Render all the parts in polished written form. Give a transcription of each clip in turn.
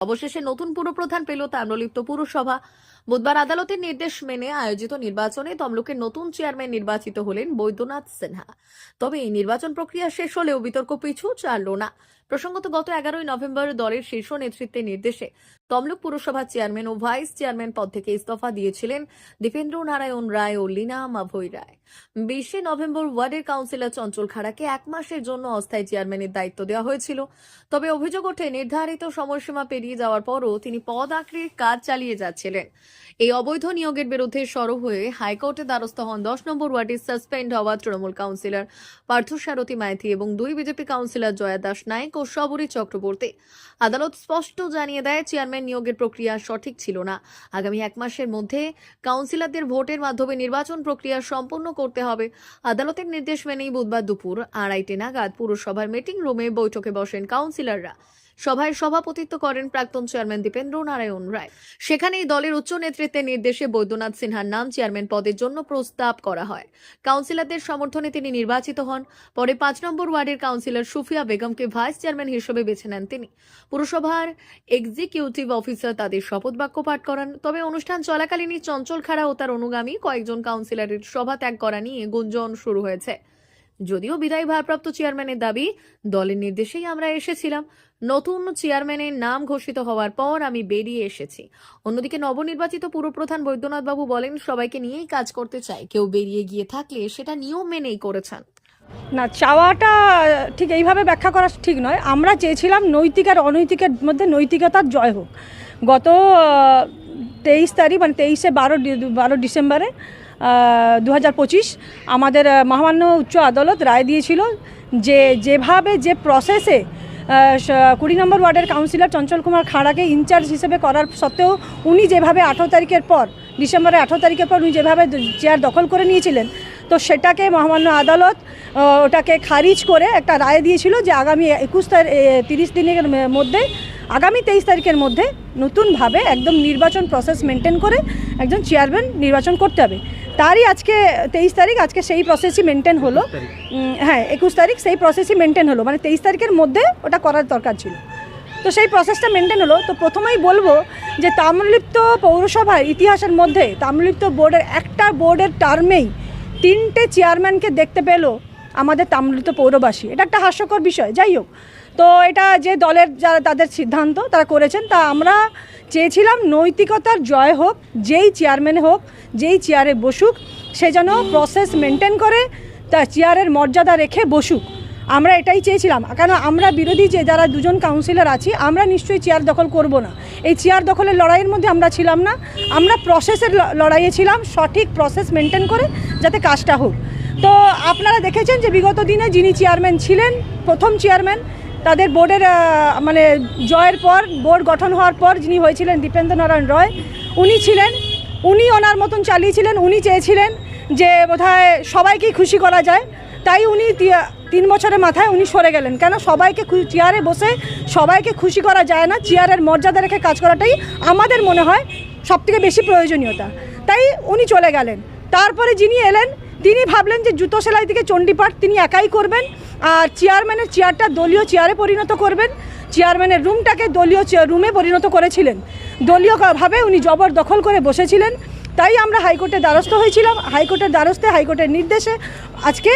অবশেষে নতুন পুরপ্রধান পেল তাম্রলিপ্ত পুরসভা। বুধবার আদালতের নির্দেশ মেনে আয়োজিত নির্বাচনে তমলুকের নতুন চেয়ারম্যান নির্বাচিত হলেন বৈদ্যনাথ সিনহা। তবে এই নির্বাচন প্রক্রিয়া শেষ হলেও বিতর্ক পিছু ছাড়ল না। প্রসঙ্গত, গত 11ই নভেম্বর দলের শীর্ষ নেতৃত্বের নির্দেশে তমলুক পুরসভার চেয়ারম্যান ও ভাইস চেয়ারম্যান পদ থেকে ইস্তফা দিয়েছিলেন দীপেন্দ্র নারায়ণ রায় ও লীনা মাভৈ রায়। 20 নভেম্বর ওয়ার্ডের কাউন্সিলর চঞ্চল খাড়াকে 1 মাসের জন্য অস্থায়ী চেয়ারম্যানের দায়িত্ব দেওয়া হয়েছিল। তবে অভিযোগ ওঠে, নির্ধারিত সময়সীমা পেরিয়ে যাওয়ার পরও তিনি পদ আঁকড়ে কাজ চালিয়ে যাচ্ছিলেন। এই অবৈধ নিয়োগের বিরুদ্ধে সরব হয়ে হাইকোর্টে দ্বারস্থ হন 10 নম্বর ওয়ার্ডের সাসপেন্ড হওয়া তৃণমূল কাউন্সিলর পার্থসারথী মাইতি এবং 2 বিজেপি কাউন্সিলর জয়া দাস নায়েক ও শবরী চক্রবর্তী। আদালত স্পষ্ট জানিয়ে দেয়, চেয়ারম্যান নিয়োগের প্রক্রিয়া সঠিক ছিল না। আগামী 1 মাসের মধ্যে কাউন্সিলরদের ভোটের মাধ্যমে নির্বাচন প্রক্রিয়া সম্পন্ন করতে হবে। আদালতের নির্দেশ মেনেই বুধবার দুপুর 2:30 নাগাদ পুরসভার মিটিং রুমে বৈঠকে বসেন কাউন্সিলররা। সভায় সভাপতিত্ব করেন প্রাক্তন চেয়ারম্যান দীপেন্দ্র নারায়ণ রায়। সেখানেই দলের উচ্চ নেতৃত্বের নির্দেশে বৈদ্যনাথ সিনহার নাম চেয়ারম্যান পদের জন্য প্রস্তাব করা হয়। কাউন্সিলরদের সমর্থনে তিনি নির্বাচিত হন। পরে 5 নম্বর ওয়ার্ডের কাউন্সিলর সুফিয়া বেগমকে ভাইস চেয়ারম্যান হিসেবে বেছে নেন তিনি। পুরসভার এক্সিকিউটিভ অফিসার তাদের শপথ বাক্য পাঠ করান। তবে অনুষ্ঠান চলাকালীনই চঞ্চল খাড়া ও তার অনুগামী কয়েকজন কাউন্সিলরের সভা ত্যাগ করা নিয়ে গুঞ্জন শুরু হয়েছে। যদিও বিদায়ী ভারপ্রাপ্ত চেয়ারম্যানের দাবি, দলের নির্দেশেই আমরা এসেছিলাম। নতুন চেয়ারম্যানের নাম ঘোষিত হওয়ার পর আমি বেরিয়ে এসেছি। অন্যদিকে নবনির্বাচিত পুরপ্রধান বৈদ্যনাথ বাবু বলেন, সবাইকে নিয়েই কাজ করতে চাই। কেউ বেরিয়ে গিয়ে থাকলে সেটা নিয়ম মেনেই করেছেন। না, চাওয়াটা ঠিক এইভাবে ব্যাখ্যা করা ঠিক নয়। আমরা চেয়েছিলাম নৈতিক আর অনৈতিকের মধ্যে নৈতিকতার জয় হোক। গত 23 তারিখ মানে 12 ডিসেম্বরে 2025 আমাদের মহামান্য উচ্চ আদালত রায় দিয়েছিল যে যেভাবে যে প্রসেসে 20 নম্বর ওয়ার্ডের কাউন্সিলর চঞ্চল কুমার খাড়াকে ইনচার্জ হিসেবে করার সত্ত্বেও উনি যেভাবে 18 তারিখের পর ডিসেম্বরে 18 তারিখের পর উনি যেভাবে চেয়ার দখল করে নিয়েছিলেন, তো সেটাকে মহামান্য আদালত ওটাকে খারিজ করে একটা রায় দিয়েছিল যে আগামী 30 দিনের মধ্যে আগামী 23 তারিখের মধ্যে নতুনভাবে একদম নির্বাচন প্রসেস মেনটেন করে একজন চেয়ারম্যান নির্বাচন করতে হবে। তারই আজকে 23 তারিখ, আজকে সেই প্রসেসই মেনটেন হলো। হ্যাঁ, 21 তারিখ সেই প্রসেসই মেনটেন হলো, মানে 23 তারিখের মধ্যে ওটা করার দরকার ছিল। তো সেই প্রসেসটা মেনটেন হলো। তো প্রথমেই বলবো যে তাম্রলিপ্ত পৌরসভার ইতিহাসের মধ্যে তাম্রলিপ্ত বোর্ডের একটা বোর্ডের টার্মেই 3টে চেয়ারম্যানকে দেখতে পেল আমাদের তাম্রলিপ্ত পৌরবাসী। এটা একটা হাস্যকর বিষয়। যাই হোক, তো এটা যে দলের যারা তাদের সিদ্ধান্ত তারা করেছেন, তা আমরা চেয়েছিলাম নৈতিকতার জয় হোক। যেই চেয়ারম্যান হোক, যেই চেয়ারে বসুক, সে যেন প্রসেস মেনটেন করে তার চেয়ারের মর্যাদা রেখে বসুক। আমরা এটাই চেয়েছিলাম। কারণ আমরা বিরোধী যে যারা 2জন কাউন্সিলর আছি, আমরা নিশ্চয়ই চেয়ার দখল করব না। এই চেয়ার দখলের লড়াইয়ের মধ্যে আমরা ছিলাম না। আমরা প্রসেসের লড়াইয়ে ছিলাম, সঠিক প্রসেস মেনটেন করে যাতে কাজটা হোক। তো আপনারা দেখেছেন যে বিগত দিনে যিনি চেয়ারম্যান ছিলেন, প্রথম চেয়ারম্যান, তাদের বোর্ডের মানে জয়ের পর, বোর্ড গঠন হওয়ার পর যিনি হয়েছিলেন দীপেন্দ্র নারায়ণ রায়, উনি ছিলেন। উনি ওনার মতন চালিয়েছিলেন। উনি চেয়েছিলেন যে বোধহয় সবাইকেই খুশি করা যায়, তাই উনি 3 বছরের মাথায় উনি সরে গেলেন। কেন সবাইকে চেয়ারে বসে সবাইকে খুশি করা যায় না, চেয়ারের মর্যাদা রেখে কাজ করাটাই আমাদের মনে হয় সবথেকে বেশি প্রয়োজনীয়তা। তাই উনি চলে গেলেন। তারপরে যিনি এলেন, তিনি ভাবলেন যে জুতো সেলাই থেকে চণ্ডীপাঠ তিনি একাই করবেন, আর চেয়ারম্যানের চেয়ারটা দলীয় চেয়ারে পরিণত করবেন। চেয়ারম্যানের রুমটাকে দলীয় রুমে পরিণত করেছিলেন। দলীয়ভাবে উনি জবরদখল করে বসেছিলেন। তাই আমরা হাইকোর্টের দ্বারস্থ হয়েছিলাম। হাইকোর্টের দ্বারস্থে হাইকোর্টের নির্দেশে আজকে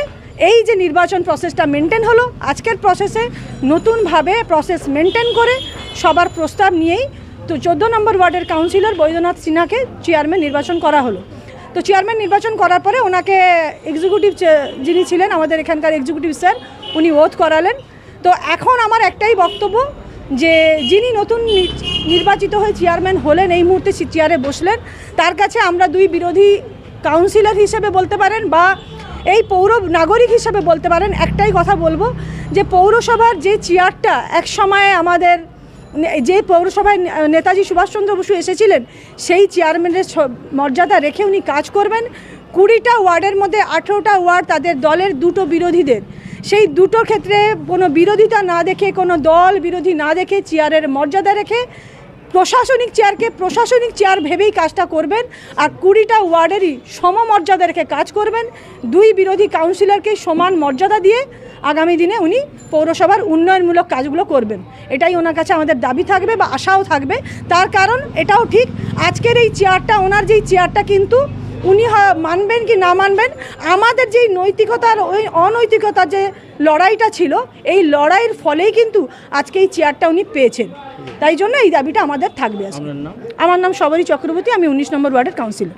এই যে নির্বাচন প্রসেসটা মেনটেন হলো, আজকের প্রসেসে নতুনভাবে প্রসেস মেনটেন করে সবার প্রস্তাব নিয়েই তো 14 নম্বর ওয়ার্ডের কাউন্সিলর বৈদ্যনাথ সিনহাকে চেয়ারম্যান নির্বাচন করা হলো। তো চেয়ারম্যান নির্বাচন করার পরে ওনাকে এক্সিকিউটিভ যিনি ছিলেন আমাদের এখানকার এক্সিকিউটিভ স্যার, উনি ওথ করালেন। তো এখন আমার একটাই বক্তব্য যে যিনি নতুন নির্বাচিত হয়ে চেয়ারম্যান হলেন, এই মুহূর্তে চেয়ারে বসলেন, তার কাছে আমরা 2 বিরোধী কাউন্সিলর হিসেবে বলতে পারেন বা এই পৌর নাগরিক হিসেবে বলতে পারেন, একটাই কথা বলবো যে পৌরসভার যে চেয়ারটা এক সময় আমাদের যে পৌরসভায় নেতাজি সুভাষচন্দ্র বসু এসেছিলেন, সেই চেয়ারম্যানের মর্যাদা রেখে উনি কাজ করবেন। 20টা ওয়ার্ডের মধ্যে 18টা ওয়ার্ড তাদের দলের 2টো বিরোধীদের, সেই 2টোর ক্ষেত্রে কোনো বিরোধিতা না দেখে, কোনো দল বিরোধী না দেখে, চেয়ারের মর্যাদা রেখে প্রশাসনিক চেয়ারকে প্রশাসনিক চেয়ার ভেবেই কাজটা করবেন, আর 20টা ওয়ার্ডেরই সমমর্যাদা রেখে কাজ করবেন। 2 বিরোধী কাউন্সিলরকে সমান মর্যাদা দিয়ে আগামী দিনে উনি পৌরসভার উন্নয়নমূলক কাজগুলো করবেন। এটাই ওনার কাছে আমাদের দাবি থাকবে বা আশাও থাকবে। তার কারণ এটাও ঠিক, আজকের এই চেয়ারটা, ওনার যেই চেয়ারটা, কিন্তু উনি মানবেন কি না মানবেন, আমাদের যেই নৈতিকতার ওই অনৈতিকতার যে লড়াইটা ছিল, এই লড়াইয়ের ফলেই কিন্তু আজকে এই চেয়ারটা উনি পেয়েছেন। তাই জন্য এই দাবিটা আমাদের থাকবে। আমার নাম শবরী চক্রবর্তী, আমি 19 নম্বর ওয়ার্ডের কাউন্সিলর।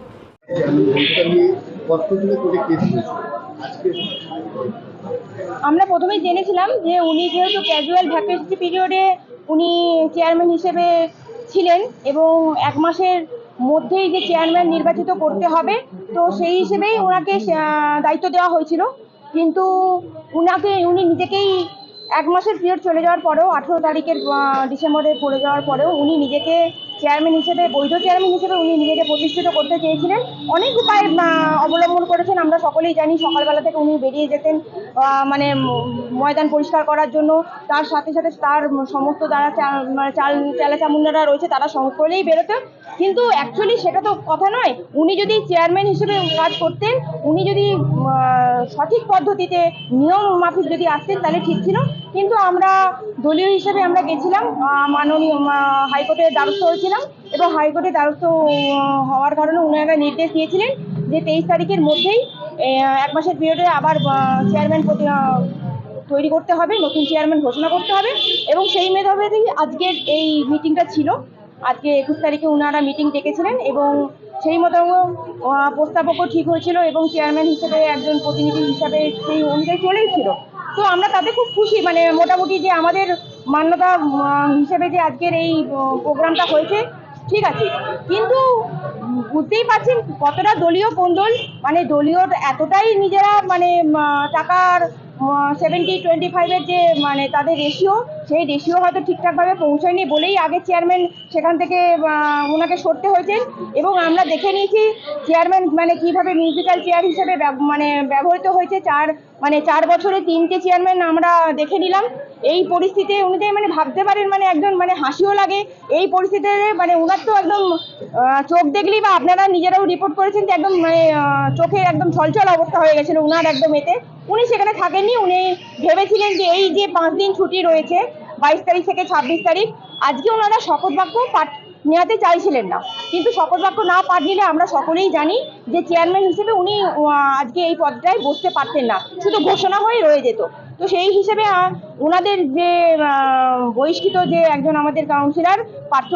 আমরা প্রথমেই জেনেছিলাম যে উনি যেহেতু ক্যাজুয়াল ভ্যাকেন্সি পিরিয়ডে উনি চেয়ারম্যান হিসেবে ছিলেন এবং 1 মাসের মধ্যেই যে চেয়ারম্যান নির্বাচিত করতে হবে, তো সেই হিসেবেই ওনাকে দায়িত্ব দেওয়া হয়েছিল। কিন্তু উনি নিজেকেই 1 মাসের পিরিয়ড চলে যাওয়ার পরেও, 18 তারিখের ডিসেম্বরে পড়ে যাওয়ার পরেও উনি নিজেকে চেয়ারম্যান হিসেবে, বৈধ চেয়ারম্যান হিসেবে উনি নিজেকে প্রতিষ্ঠিত করতে চেয়েছিলেন। অনেক উপায় অবলম্বন করেছেন, আমরা সকলেই জানি। সকালবেলা থেকে উনি বেরিয়ে যেতেন মানে ময়দান পরিষ্কার করার জন্য, তার সাথে সাথে তার সমস্ত যারা চালা চামুন্ডারা রয়েছে তারা সকলেই বেরোতেন। কিন্তু অ্যাকচুয়ালি সেটা তো কথা নয়। উনি যদি চেয়ারম্যান হিসেবে কাজ করতেন, উনি যদি সঠিক পদ্ধতিতে নিয়ম মাফিক যদি আসতেন তাহলে ঠিক ছিল। কিন্তু আমরা দলীয় হিসেবে আমরা গেছিলাম, মাননীয় হাইকোর্টের দ্বারস্থ হয়েছিলাম এবং হাইকোর্টের দ্বারস্থ হওয়ার কারণে ওনারা নির্দেশ দিয়েছিলেন যে 23 তারিখের মধ্যেই 1 মাসের পিরিয়ডে আবার চেয়ারম্যান তৈরি করতে হবে, নতুন চেয়ারম্যান ঘোষণা করতে হবে। এবং সেই মেধাবেই আজকের এই মিটিংটা ছিল। আজকে 21 তারিখে ওনারা মিটিং ডেকেছিলেন এবং সেই মতো প্রস্তাবকও ঠিক হয়েছিল এবং চেয়ারম্যান হিসেবে একজন প্রতিনিধি হিসাবে সেই অনুযায়ী চলেই ছিল। তো আমরা তাতে খুব খুশি, মানে মোটামুটি যে আমাদের মান্যতা হিসেবে যে আজকের এই প্রোগ্রামটা হয়েছে, ঠিক আছে। কিন্তু বুঝতেই পারছেন কতটা দলীয় কোন্দল, মানে দলীয় এতটাই নিজেরা মানে টাকার 70-25-এর যে মানে তাদের রেশিও, সেই রেশিও হয়তো ঠিকঠাকভাবে পৌঁছয়নি বলেই আগে চেয়ারম্যান সেখান থেকে ওনাকে সরতে হয়েছে। এবং আমরা দেখে নিয়েছি চেয়ারম্যান মানে কীভাবে মিউজিক্যাল চেয়ার হিসেবে মানে ব্যবহৃত হয়েছে। 4 বছরে 3টে চেয়ারম্যান আমরা দেখে নিলাম। এই পরিস্থিতি অনুযায়ী মানে ভাবতে পারেন, মানে একজন মানে হাসিও লাগে এই পরিস্থিতিতে। মানে ওনার তো একদম চোখ দেখলেই, বা আপনারা নিজেরাও রিপোর্ট করেছেন যে একদম মানে চোখে একদম ছলছল অবস্থা হয়ে গেছিলো ওনার একদম এতে। উনি সেখানে থাকেননি, উনি ভেবেছিলেন যে এই যে 5 দিন ছুটি রয়েছে 22 তারিখ থেকে 26 তারিখ, আজকে ওনারা শপথ বাক্য পাঠ নেওয়াতে চাইছিলেন না। কিন্তু শপথ বাক্য না পাঠ নিলে আমরা সকলেই জানি যে চেয়ারম্যান হিসেবে উনি আজকে এই পদটায় বসতে পারতেন না, শুধু ঘোষণা হয়ে রয়ে যেত। তো সেই হিসেবে ওনাদের যে বহিষ্কৃত যে একজন আমাদের কাউন্সিলর পার্থ,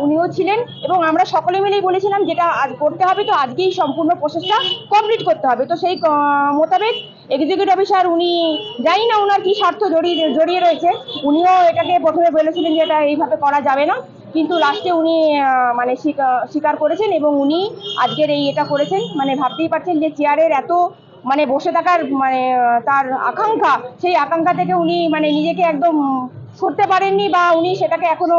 উনিও ছিলেন এবং আমরা সকলে মিলেই বলেছিলাম যেটা আজ করতে হবে, তো আজকেই সম্পূর্ণ প্রসেসটা কমপ্লিট করতে হবে। তো সেই মোতাবেক এক্সিকিউটিভ অফিসার, উনি জানি না ওনার কী স্বার্থ জড়িয়ে রয়েছে, উনিও এটাকে প্রথমে বলেছিলেন যে এটা এইভাবে করা যাবে না, কিন্তু লাস্টে উনি মানে স্বীকার করেছেন এবং উনি আজকের এটা করেছেন। মানে ভাবতেই পারছেন যে চেয়ারের এত মানে বসে থাকার মানে তার আকাঙ্ক্ষা, সেই আকাঙ্ক্ষা থেকে উনি মানে নিজেকে একদম সরতে পারেননি, বা উনি সেটাকে এখনো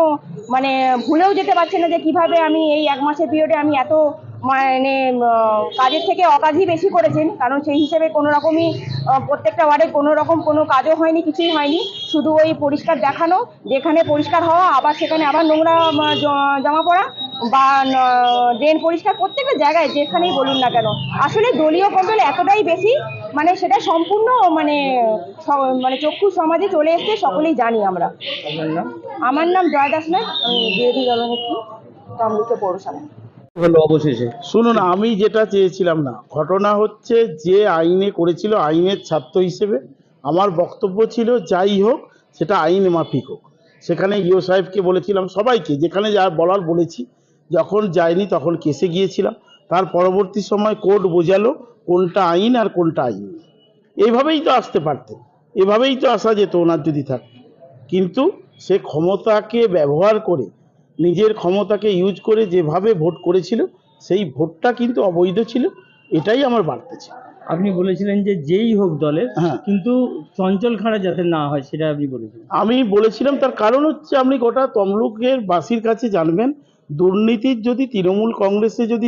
মানে ভুলেও যেতে পারছেন না যে কিভাবে আমি এই 1 মাসের পিরিয়ডে আমি এত মানে কাজের থেকে অকাজই বেশি করেছেন। কারণ সেই হিসেবে কোনো রকমই প্রত্যেকটা ওয়ার্ডে কোনো রকম কোনো কাজও হয়নি, কিছুই হয়নি, শুধু ওই পরিষ্কার দেখানো, যেখানে পরিষ্কার হওয়া আবার সেখানে আবার নোংরা জমা পড়া, বা ড্রেন পরিষ্কার, প্রত্যেকটা জায়গায় যেখানেই বলুন না কেন। আসলে দলীয় কন্ট্রোল এতটাই বেশি, মানে সেটা সম্পূর্ণ মানে মানে চক্ষু সমাজে চলে এসছে, সকলেই জানি আমরা। আমার নাম জয় দাস নাথ, আমি বিরোধী দলনেত্রী, তমলুক পৌরসভা। হলো অবশেষে শুনুন, আমি যেটা চেয়েছিলাম না, ঘটনা হচ্ছে যে আইনে করেছিল, আইনের ছাত্র হিসেবে আমার বক্তব্য ছিল যাই হোক সেটা আইন মাফিক হোক। সেখানে ইও সাহেবকে বলেছিলাম, সবাইকে যেখানে যা বলার বলেছি। যখন যায়নি তখন কেসে গিয়েছিলাম, তার পরবর্তী সময় কোর্ট বোঝালো কোনটা আইন আর কোনটা আইন। এইভাবেই তো আসতে পারতেন, এভাবেই তো আসা যেত ওনার যদি থাকতো। কিন্তু সে ক্ষমতাকে ব্যবহার করে, নিজের ক্ষমতাকে ইউজ করে যেভাবে ভোট করেছিল, সেই ভোটটা কিন্তু অবৈধ ছিল। এটাই আমার বার্তা ছিল। আপনি বলেছিলেন যে যেই হোক দলের, হ্যাঁ, কিন্তু চঞ্চল খাঁড়া যাতে না হয় সেটা আপনি বলেছিলেন। আমি বলেছিলাম, তার কারণ হচ্ছে আপনি গোটা তমলুকের বাসীর কাছে জানবেন, দুর্নীতির যদি তৃণমূল কংগ্রেসে যদি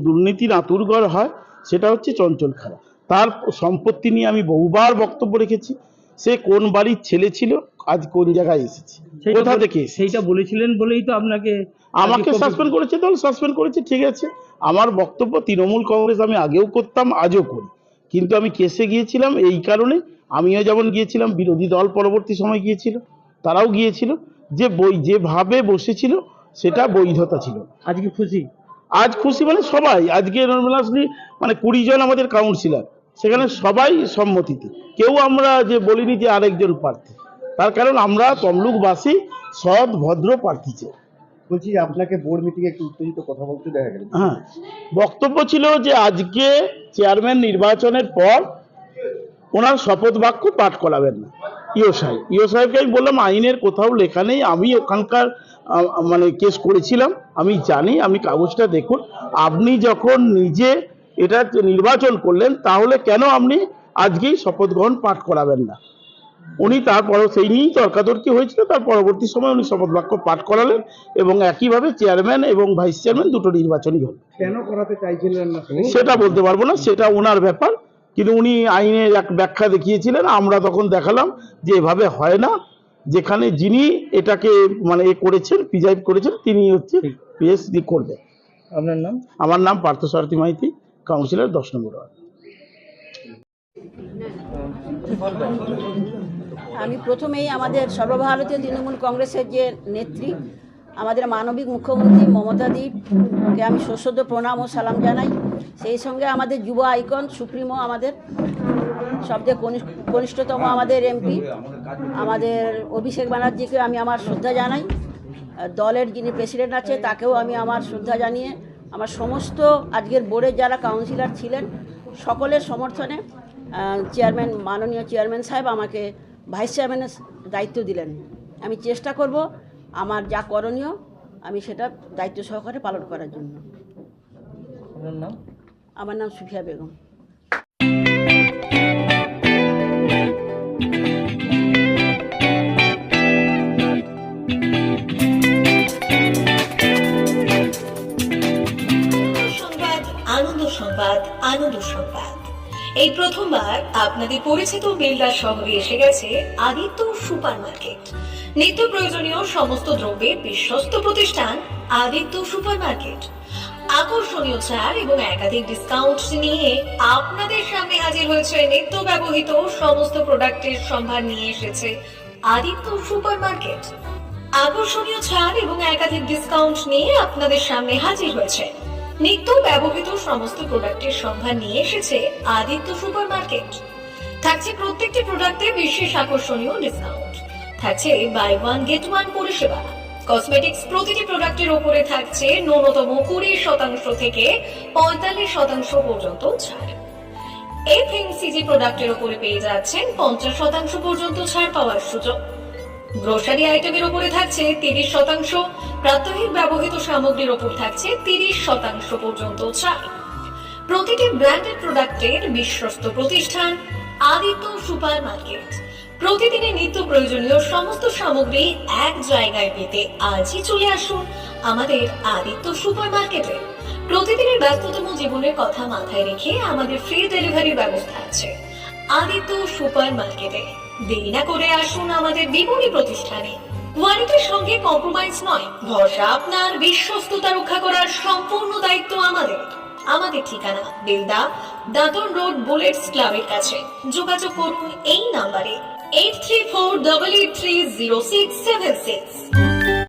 দুর্নীতির আঁতুড়ঘর হয়, সেটা হচ্ছে চঞ্চল খাঁড়া। তার সম্পত্তি নিয়ে আমি বহুবার বক্তব্য রেখেছি। সে কোন বাড়ির ছেলে ছিল আজ কোন জায়গায় এসেছি, কোথা থেকে এসেছি। সেইটা বলেছিলেন বলেই তো আপনাকে আমাকে সাসপেন্ড করেছে, তাহলে সাসপেন্ড করেছে, ঠিক আছে। আমার বক্তব্য তৃণমূল কংগ্রেস আমি আগেও করতাম, আজও করি, কিন্তু আমি কেসে গিয়েছিলাম এই কারণে, আমিও যেমন গিয়েছিলাম, বিরোধী দল পরবর্তী সময় গিয়েছিল, তারাও গিয়েছিল, যে যেভাবে বসেছিল সেটা বৈধতা ছিল। আজকে খুশি? আজ খুশি মানে সবাই, আজকে নর্মালি মানে 20 জন আমাদের কাউন্সিলর, সেখানে সবাই সম্মতিতে, কেউ আমরা যে বলিনি যে আরেকজন প্রার্থী, তার কারণ আমরা তমলুকবাসী সৎ ভদ্র প্রার্থী চাই। বলছি আপনাকে বোর্ড মিটিং একটু উত্তেজিত কথা বলতে দেখা গেল। হ্যাঁ, বক্তব্য ছিল যে আজকে চেয়ারম্যান নির্বাচনের পর ওনার শপথ বাক্য পাঠ করাবেন না। ইও সাহেবকে আমি বললাম আইনের কোথাও লেখা নেই, আমি ওখানকার মানে কেস করেছিলাম, আমি জানি, আমি কাগজটা দেখুন, আপনি যখন নিজে এটা নির্বাচন করলেন তাহলে কেন আপনি আজকেই শপথ গ্রহণ পাঠ করাবেন না। উনি তারপর সেই নিয়েই তর্কাতর্কি হয়েছিল, তার পরবর্তী সময় উনি শপথ বাক্য পাঠ করালেন এবং একইভাবে চেয়ারম্যান এবং ভাইস চেয়ারম্যান দুটো নির্বাচনই হল। কেন করাতে চাইছিলেন না সেটা বলতে পারবো না, সেটা ওনার ব্যাপার, কিন্তু উনি আইনের এক ব্যাখ্যা দেখিয়েছিলেন, আমরা তখন দেখালাম যে এভাবে হয় না, যেখানে যিনি এটাকে মানে করেছেন, প্রিজাইড করেছেন, তিনি হচ্ছে পিএইচডি করবেন। আপনার নাম? আমার নাম পার্থসারথী মাইতি, কাউন্সিলর 10 নম্বর ওয়ার্ড। আমি প্রথমেই আমাদের সর্বভারতীয় তৃণমূল কংগ্রেসের যে নেত্রী, আমাদের মানবিক মুখ্যমন্ত্রী মমতা দীপকে আমি সশ্রদ্ধ প্রণাম ও সালাম জানাই। সেই সঙ্গে আমাদের যুব আইকন সুপ্রিমো, আমাদের সবচেয়ে কনিষ্ঠতম আমাদের এমপি আমাদের অভিষেক ব্যানার্জিকে আমি আমার শ্রদ্ধা জানাই। দলের যিনি প্রেসিডেন্ট আছে তাকেও আমি আমার শ্রদ্ধা জানিয়ে আমার সমস্ত আজকের বোর্ডের যারা কাউন্সিলর ছিলেন সকলের সমর্থনে চেয়ারম্যান, মাননীয় চেয়ারম্যান সাহেব আমাকে ভাইস চেয়ারম্যানের দায়িত্ব দিলেন। আমি চেষ্টা করব আমার যা করণীয় আমি সেটা দায়িত্ব সহকারে পালন করার জন্য। আপনার নাম? আমার নাম সুফিয়া বেগম। সংবাদ, আনন্দ সংবাদ, আনন্দ সংবাদ। এই প্রথমবার আপনাদের পরিচিত বেলদা শহরে এসে গেছে আদিত্য সুপার মার্কেট। নিত্য প্রয়োজনীয় সমস্ত দ্রব্যের বিশ্বস্ত প্রতিষ্ঠান আদিত্য সুপার মার্কেট। আকর্ষণীয় ছাড় এবং একাধিক ডিসকাউন্ট নিয়ে আপনাদের সামনে হাজির হয়েছে নিত্য ব্যবহৃত সমস্ত প্রোডাক্টের সম্ভার নিয়ে এসেছে আদিত্য সুপার মার্কেট। আকর্ষণীয় ছাড় এবং একাধিক ডিসকাউন্ট নিয়ে আপনাদের সামনে হাজির হয়েছে নিত্য ব্যবহৃত সমস্ত প্রোডাক্টের সম্ভার নিয়ে এসেছে আদিত্য সুপার মার্কেট। থাকছে প্রত্যেকটি প্রোডাক্টে বিশেষ আকর্ষণীয় ডিসকাউন্ট, থাকছে বাই ওয়ান গেট ওয়ান পরিষেবা। কসমেটিক্স প্রতিটি প্রোডাক্টের উপরে থাকছে ন্যূনতম 20% থেকে 45% পর্যন্ত ছাড়। এফএমসিজি প্রোডাক্টের উপরে পেয়ে যাচ্ছেন 50% পর্যন্ত ছাড় পাওয়ার সুযোগ। গ্রোসারি আইটেমের উপরে থাকছে 30%, প্রাত্যহিক ব্যবহৃত সামগ্রীর উপর থাকছে 30% পর্যন্ত ছাড়। প্রতিটি ব্র্যান্ডেড প্রোডাক্টের বিশ্বস্ত প্রতিষ্ঠান আদিত্য সুপার মার্কেট। প্রতিদিনের নিত্য প্রয়োজনীয় সমস্ত সামগ্রী এক জায়গায় পেতে আজই চলে আসুন আমাদের আদিত্য সুপার মার্কেটে। প্রতিদিনের ব্যস্ততম জীবনের কথা মাথায় রেখে আমাদের ফ্রি ডেলিভারির ব্যবস্থা আছে আদিত্য সুপার মার্কেটে। দেরি না করে আসুন আমাদের বিপণী প্রতিষ্ঠানে। কোয়ালিটির সঙ্গে কম্প্রোমাইজ নয়, ভরসা আপনার, বিশ্বস্ততা রক্ষা করার সম্পূর্ণ দায়িত্ব আমাদের। আমাদের ঠিকানা বেলদা, দাদন রোড, বুলেটস ক্লাবের কাছে। যোগাযোগ করুন এই নাম্বারে 8348830676।